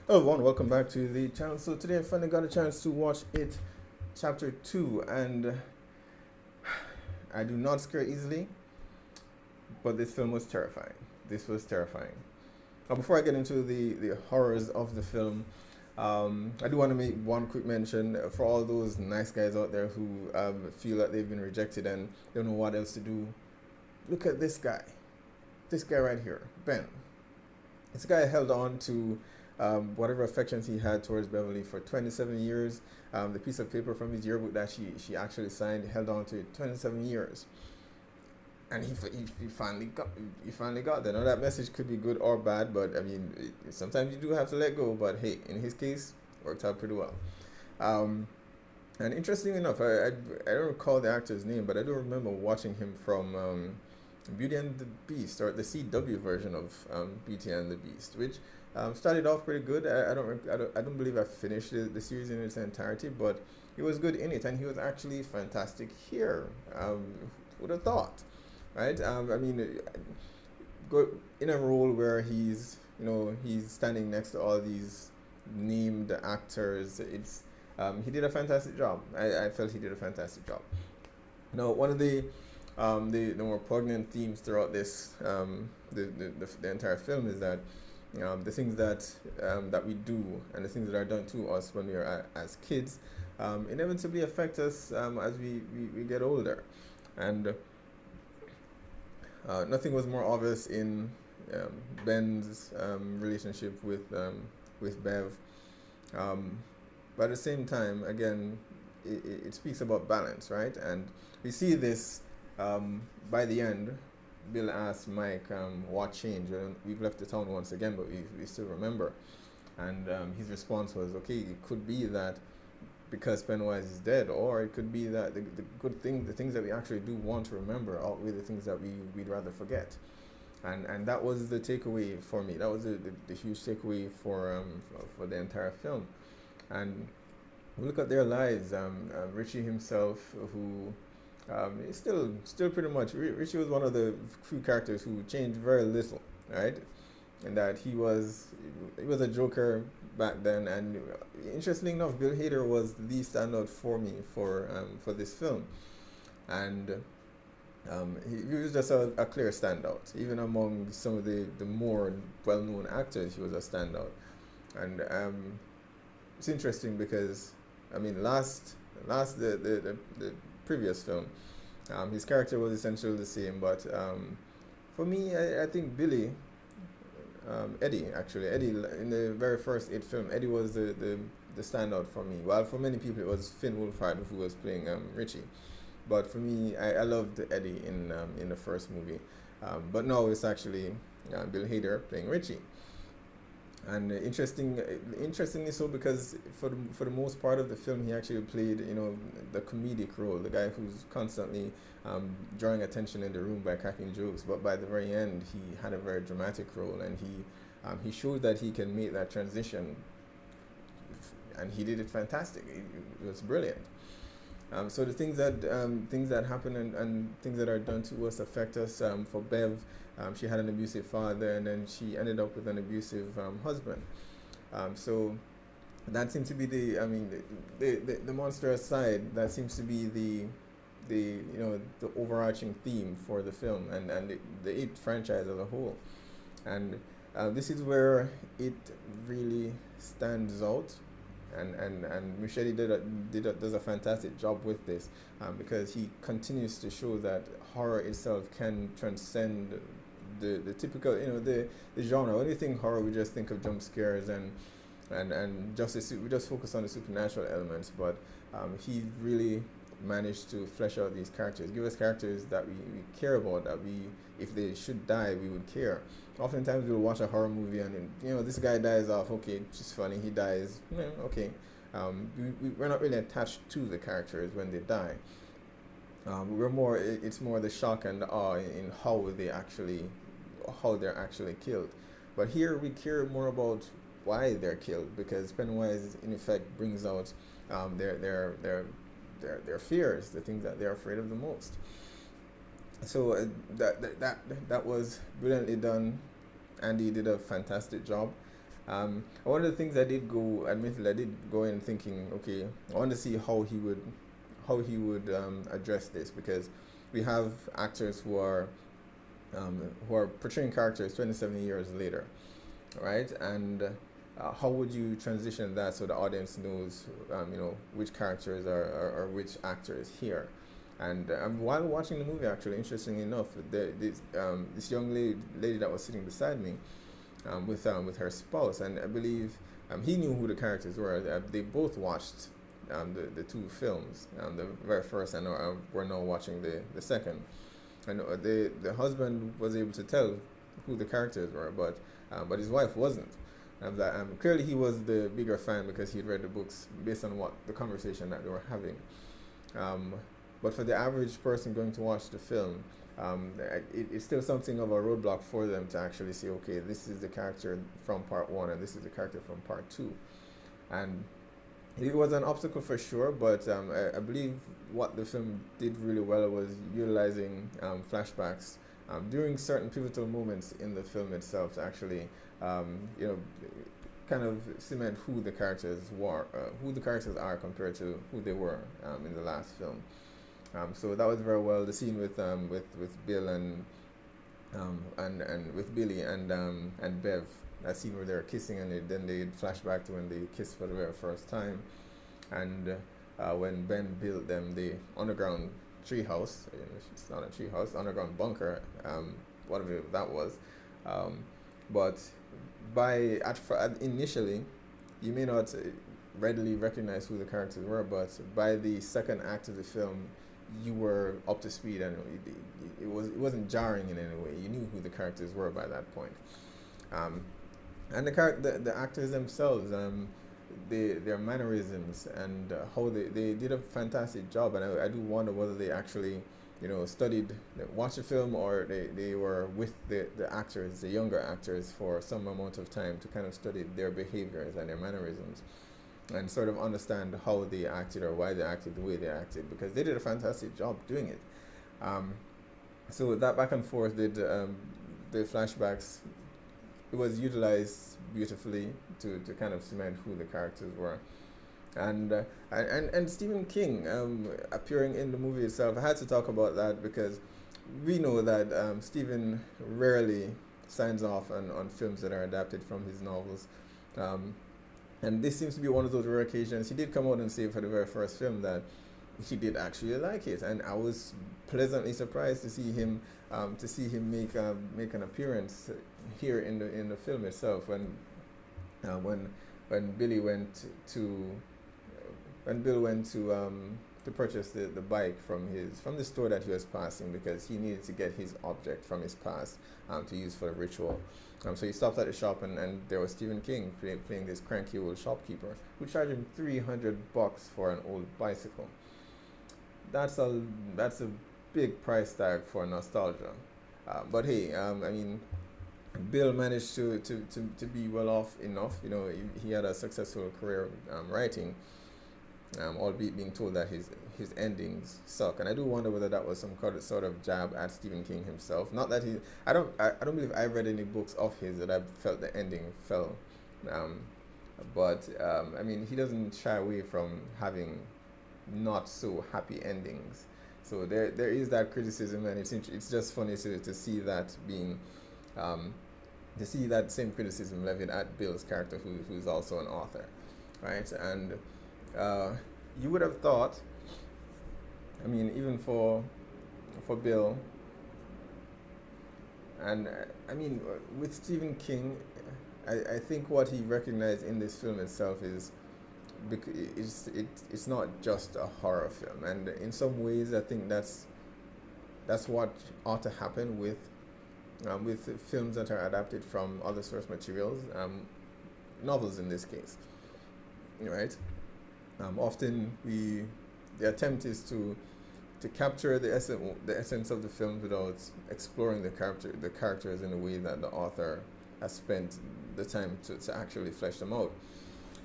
Hello everyone, welcome back to the channel. So today I finally got a chance to watch It Chapter 2, and I do not scare easily, but this film was terrifying. This was terrifying. Now before I get into the horrors of the film, I do want to make one quick mention for all those nice guys out there who feel that they've been rejected and don't know what else to do. Look at this guy right here, Ben. This guy held on to whatever affections he had towards Beverly for 27 years. The piece of paper from his yearbook that she actually signed held on to 27 years, and he finally got there. Now that message could be good or bad, but I mean sometimes you do have to let go. But hey, in his case, worked out pretty well. Um, and interestingly enough, I don't recall the actor's name, but I do remember watching him from Beauty and the Beast, or the CW version of Beauty and the Beast, which started off pretty good. I don't believe I finished the series in its entirety, but he was good in it, and he was actually fantastic here. Who would have thought, right? I mean, go in a role where he's standing next to all these named actors. He did a fantastic job. I felt he did a fantastic job. Now, one of the more poignant themes throughout this the entire film is that the things that we do and the things that are done to us when we are as kids inevitably affect us as we get older, and nothing was more obvious in Ben's relationship with Bev, but at the same time, again, it speaks about balance, right? And we see this by the end. Bill asked Mike what changed. We've left the town once again, but we still remember. And his response was, okay, it could be that because Pennywise is dead, or it could be that the things that we actually do want to remember, outweigh the things that we'd rather forget. And that was the takeaway for me. That was the huge takeaway for the entire film. And we look at their lives. Richie himself, who it's still pretty much. Richie was one of the few characters who changed very little, right? And that he was a joker back then. And interestingly enough, Bill Hader was the standout for me for this film, and he was just a clear standout. Even among some of the more well-known actors, he was a standout. And it's interesting because I mean, last the previous film, his character was essentially the same, but for me, I think Eddie, actually, Eddie, in the very first It film, Eddie was the standout for me. Well, for many people, it was Finn Wolfhard who was playing Richie, but for me, I loved Eddie in the first movie, but now it's actually Bill Hader playing Richie. And interestingly so, because for the most part of the film, he actually played the comedic role, the guy who's constantly drawing attention in the room by cracking jokes. But by the very end, he had a very dramatic role, and he showed that he can make that transition, and he did it fantastic. It was brilliant. So the things that happen and things that are done to us affect us. For Bev, she had an abusive father, and then she ended up with an abusive husband. So that seems to be the monster aside. That seems to be the overarching theme for the film and the It franchise as a whole. And this is where it really stands out, and Muschietti does a fantastic job with this, because he continues to show that horror itself can transcend the typical the genre. When you think horror, we just think of jump scares and we just focus on the supernatural elements, but he really managed to flesh out these characters, give us characters that we care about, that if they should die, we would care. Oftentimes we'll watch a horror movie and this guy dies off, okay, it's just funny, he dies, okay. We're not really attached to the characters when they die. It's more the shock and the awe in how they're actually killed. But here we care more about why they're killed, because Pennywise in effect brings out their fears, the things that they're afraid of the most. So that was brilliantly done. Andy did a fantastic job. One of the things I did go, admittedly, I did go in thinking, okay, I want to see how he would address this, because we have actors who are portraying characters 27 years later, right? And how would you transition that so the audience knows, which characters are which actors here? And while watching the movie, actually, interestingly enough, this young lady that was sitting beside me, with her spouse, and I believe he knew who the characters were. They both watched the two films, the very first, and we're now watching the second. And the husband was able to tell who the characters were, but his wife wasn't. And that clearly he was the bigger fan because he'd read the books based on what the conversation that they were having. But for the average person going to watch the film, it's still something of a roadblock for them to actually say, okay, this is the character from part one and this is the character from part two. And it was an obstacle for sure, but I believe what the film did really well was utilizing flashbacks during certain pivotal moments in the film itself to actually, kind of cement who the characters are compared to who they were in the last film. So that was very well. The scene with Bill and with Billy and Bev, that scene where they're kissing, and then they flash back to when they kissed for the very first time, and when Ben built them the underground treehouse. It's not a treehouse, underground bunker, whatever that was. But initially, you may not readily recognize who the characters were, but by the second act of the film, you were up to speed, and it wasn't jarring in any way. You knew who the characters were by that point. And the actors themselves, their mannerisms and how they did a fantastic job. And I do wonder whether they actually, watched the film, or they were with the actors, the younger actors, for some amount of time to kind of study their behaviors and their mannerisms, and sort of understand how they acted or why they acted the way they acted, because they did a fantastic job doing it. So that back and forth the flashbacks, it was utilized beautifully to kind of cement who the characters were. And Stephen King appearing in the movie itself, I had to talk about that because we know that Stephen rarely signs off on films that are adapted from his novels. And this seems to be one of those rare occasions. He did come out and say for the very first film that he did actually like it, and I was pleasantly surprised to see him make an appearance here in the film itself when Bill went to purchase the bike from the store that he was passing, because he needed to get his object from his past to use for a ritual. So he stopped at the shop, and there was Stephen King playing this cranky old shopkeeper who charged him $300 for an old bicycle. That's a big price tag for nostalgia. But hey, Bill managed to be well off enough. He had a successful career writing, albeit being told that his endings suck. And I do wonder whether that was some sort of jab at Stephen King himself. Not that I don't believe I read any books of his that I felt the ending fell. But he doesn't shy away from having not so happy endings. So there is that criticism, and it's just funny to see that being to see that same criticism levied at Bill's character, who's also an author, right? And you would have thought, even for Bill, and with Stephen King, I think what he recognized in this film itself is it's not just a horror film, and in some ways I think that's what ought to happen with films that are adapted from other source materials, novels in this case, right? Often the attempt is to capture the essence of the film without exploring the characters in a way that the author has spent the time to actually flesh them out.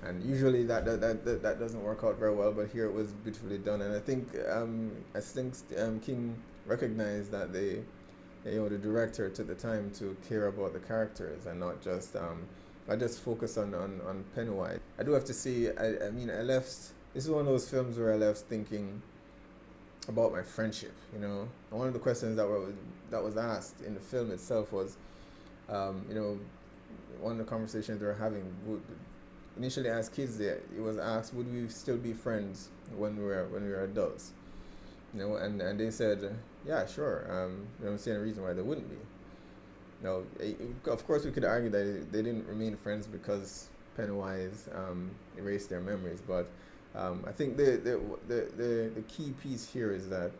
And usually that doesn't work out very well, but here it was beautifully done. And I think King recognized that the director took the time to care about the characters and not just I just focus on Pennywise. I do have to say, I mean, I left. This is one of those films where I left thinking about my friendship. You know, and one of the questions that was asked in the film itself was, you know, one of the conversations they were having. Initially, as kids, it was asked, would we still be friends when we were adults? You know, and they said, yeah, sure. I don't see any reason why they wouldn't be. Now, of course, we could argue that they didn't remain friends because Pennywise erased their memories, but I think the key piece here is that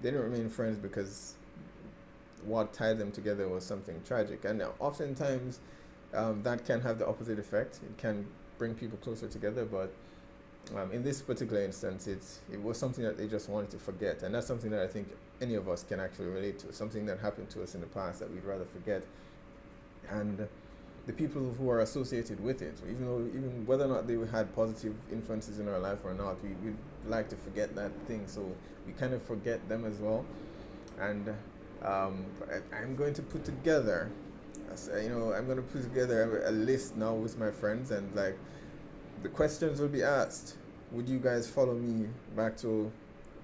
they didn't remain friends because what tied them together was something tragic, and oftentimes that can have the opposite effect. It can bring people closer together, but in this particular instance, it was something that they just wanted to forget, and that's something that I think any of us can actually relate to. Something that happened to us in the past that we'd rather forget, and the people who are associated with it, even whether or not they had positive influences in our life or not, we like to forget that thing, so we kind of forget them as well. And I'm going to put together, I'm going to put together a list now with my friends, and like the questions will be asked. Would you guys follow me back to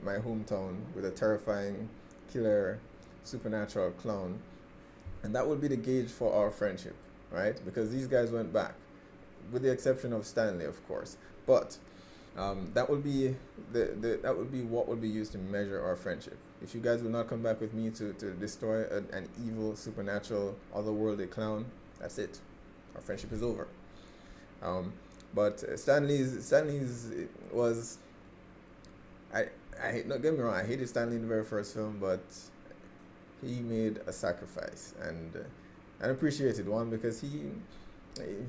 my hometown with a terrifying killer supernatural clown? And that would be the gauge for our friendship, right? Because these guys went back, with the exception of Stanley, of course. But that would be that would be what would be used to measure our friendship. If you guys will not come back with me to destroy an evil, supernatural, otherworldly clown, that's it. Our friendship is over. But Stanley's was, I hate, not get me wrong, I hated Stanley in the very first film, but he made a sacrifice, and appreciated one, because he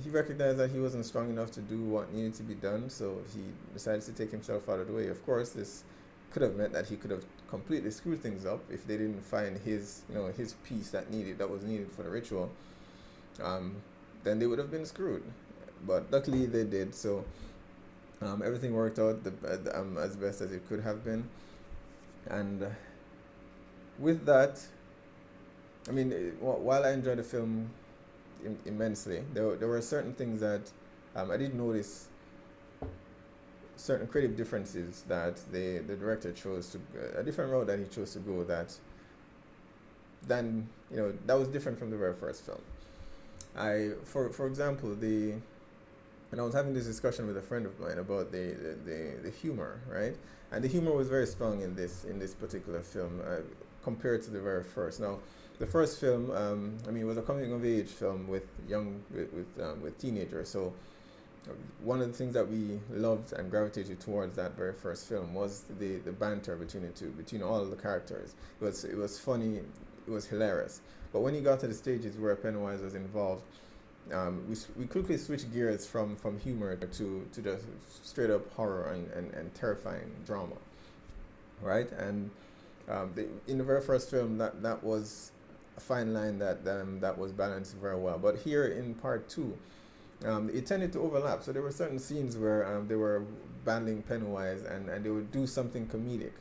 recognized that he wasn't strong enough to do what needed to be done, so he decided to take himself out of the way. Of course, this could have meant that he could have completely screwed things up if they didn't find his piece that was needed for the ritual. Then they would have been screwed. But luckily they did, so everything worked out as best as it could have been. And with that, I mean, while I enjoyed the film immensely, there were certain things that I did notice, certain creative differences that the director chose to, a different route that he chose to go, that was different from the very first film. For example, and I was having this discussion with a friend of mine about the humor, right? And the humor was very strong in this particular film compared to the very first. Now, the first film, it was a coming of age film with teenagers. So one of the things that we loved and gravitated towards that very first film was the banter between all of the characters. It was funny, it was hilarious. But when you got to the stages where Pennywise was involved, we quickly switched gears from humor to just straight up horror and terrifying drama, right? And in the very first film, that was a fine line that was balanced very well. But here in part two, it tended to overlap. So there were certain scenes where they were battling Pennywise, and they would do something comedic,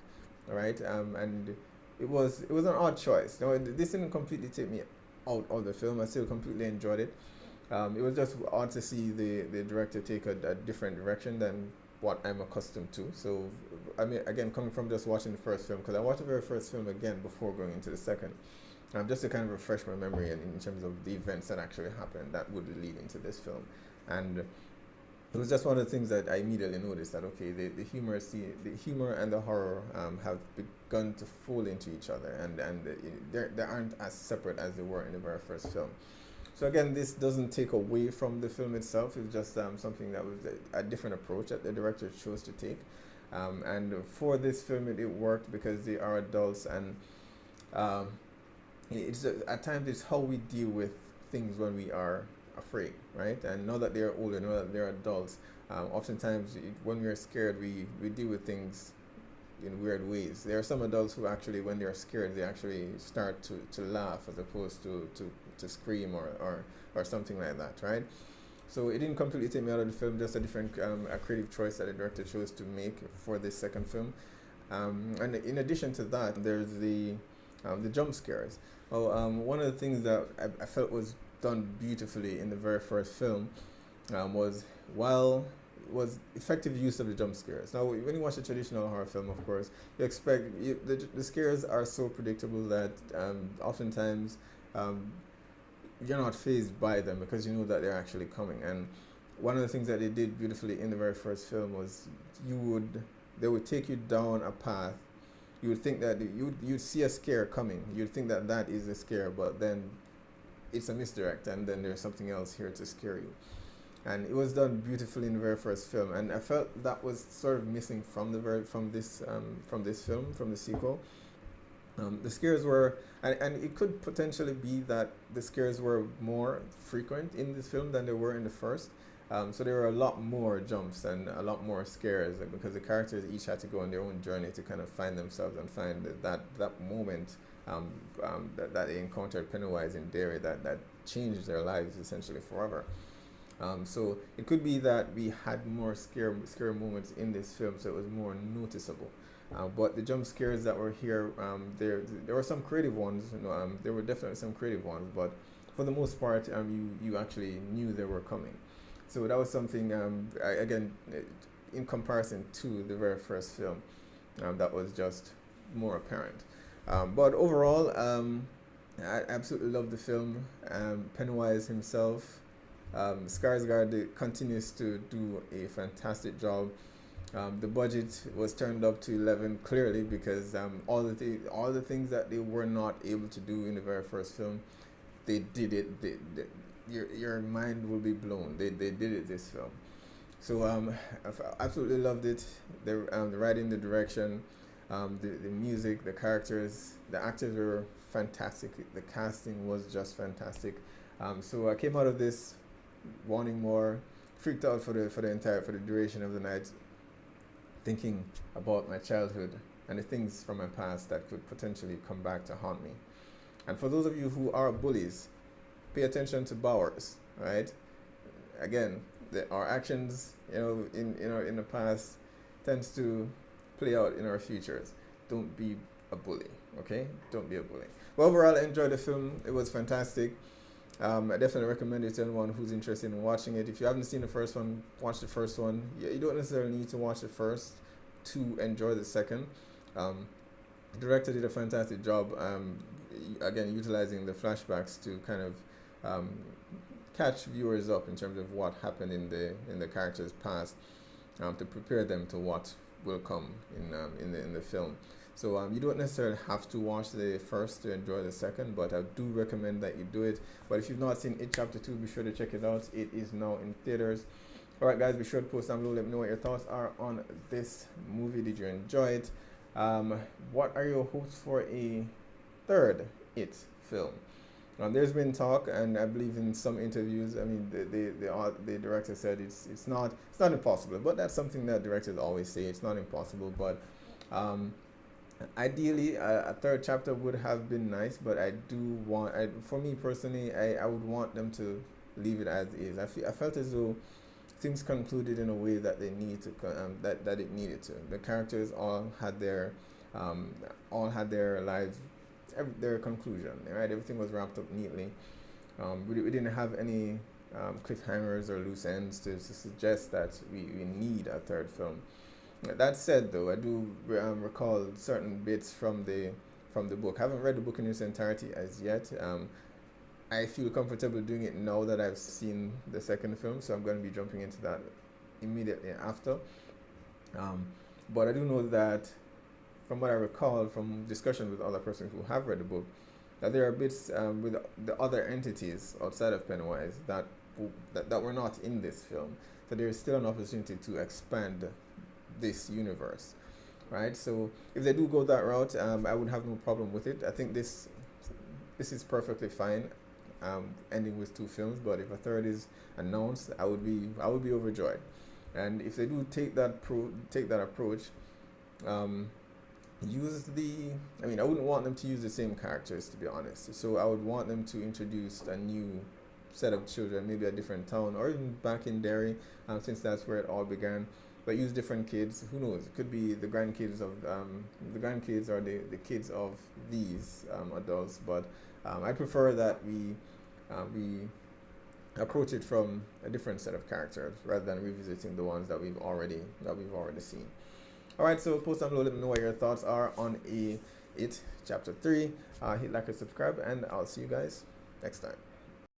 right? And it was an odd choice. Now, this didn't completely take me out of the film. I still completely enjoyed it. It was just odd to see the director take a different direction than what I'm accustomed to. So, I mean, again, coming from just watching the first film, because I watched the very first film again before going into the second, just to kind of refresh my memory in terms of the events that actually happened that would lead into this film. And it was just one of the things that I immediately noticed, that okay, the humor and the horror have begun to fall into each other, and they aren't as separate as they were in the very first film. So again, this doesn't take away from the film itself. It's just something that was a different approach that the director chose to take. And for this film, it worked because they are adults, and it's at times it's how we deal with things when we are afraid, right? And now that they're older, now that they're adults, oftentimes when we're scared, we deal with things in weird ways. There are some adults who actually, when they're scared, they actually start to laugh as opposed to scream or something like that, right? So it didn't completely take me out of the film, just a different a creative choice that the director chose to make for this second film. And in addition to that, there's the jump scares. Well, one of the things that I felt was done beautifully in the very first film was was effective use of the jump scares. Now, when you watch a traditional horror film, of course, the scares are so predictable that oftentimes um, you're not phased by them because you know that they're actually coming. And one of the things that they did beautifully in the very first film was they would take you down a path. You would think that you'd see a scare coming. You'd think that that is a scare, but then it's a misdirect, and then there's something else here to scare you. And it was done beautifully in the very first film, and I felt that was sort of missing from from this film, from the sequel. The scares were, and it could potentially be that the scares were more frequent in this film than they were in the first. So there were a lot more jumps and a lot more scares, like, because the characters each had to go on their own journey to kind of find themselves and find that moment that they encountered Pennywise in Derry that changed their lives essentially forever. So it could be that we had more scary moments in this film, so it was more noticeable. But the jump scares that were here, there were some creative ones. There were definitely some creative ones, but for the most part, you actually knew they were coming. So that was something, again, in comparison to the very first film, that was just more apparent. But overall, I absolutely love the film. Pennywise himself, Skarsgård continues to do a fantastic job. The budget was turned up to 11 clearly because all the things that they were not able to do in the very first film, they did it. Your mind will be blown. They did it this film. So I absolutely loved it. The writing, the direction, the music, the characters, the actors were fantastic. The casting was just fantastic. So I came out of this wanting more, freaked out for the duration of the night, thinking about my childhood and the things from my past that could potentially come back to haunt me. And for those of you who are bullies, pay attention to Bowers, right? Again, our actions, in the past, tends to play out in our futures. Don't be a bully, okay? Don't be a bully. Well, overall, I enjoyed the film. It was fantastic. I definitely recommend it to anyone who's interested in watching it. If you haven't seen the first one, watch the first one. You don't necessarily need to watch the first to enjoy the second. The director did a fantastic job, again, utilizing the flashbacks to kind of catch viewers up in terms of what happened in the characters' past, to prepare them to what will come in the film. So you don't necessarily have to watch the first to enjoy the second, but I do recommend that you do it. But if you've not seen It Chapter 2, be sure to check it out. It is now in theaters. Alright guys, be sure to post down below, let me know what your thoughts are on this movie. Did you enjoy it? What are your hopes for a third It film? There's been talk, and I believe in some interviews, I mean, the director said it's not impossible, but that's something that directors always say. It's not impossible, but ideally a third chapter would have been nice. But for me personally, I would want them to leave it as is. I felt as though things concluded in a way that they need to that it needed to. The characters all had their lives, their conclusion, right? Everything was wrapped up neatly. We didn't have any cliffhangers or loose ends to suggest that we need a third film. That said, though, I do recall certain bits from the book. I haven't read the book in its entirety as yet. I feel comfortable doing it now that I've seen the second film, so I'm going to be jumping into that immediately after. But I do know that, from what I recall from discussion with other persons who have read the book, that there are bits with the other entities outside of Pennywise that were not in this film. So there is still an opportunity to expand this universe, right? So if they do go that route, I would have no problem with it. I think this is perfectly fine, ending with 2 films. But if a third is announced, I would be overjoyed. And if they do take that approach, I wouldn't want them to use the same characters, to be honest. So I would want them to introduce a new set of children, maybe a different town, or even back in Derry, since that's where it all began. But use different kids. Who knows? It could be the grandkids or the kids of these adults. But I prefer that we we approach it from a different set of characters rather than revisiting the ones that we've already seen. All right, so post down below, let me know what your thoughts are on It Chapter 3. Hit like and subscribe, and I'll see you guys next time.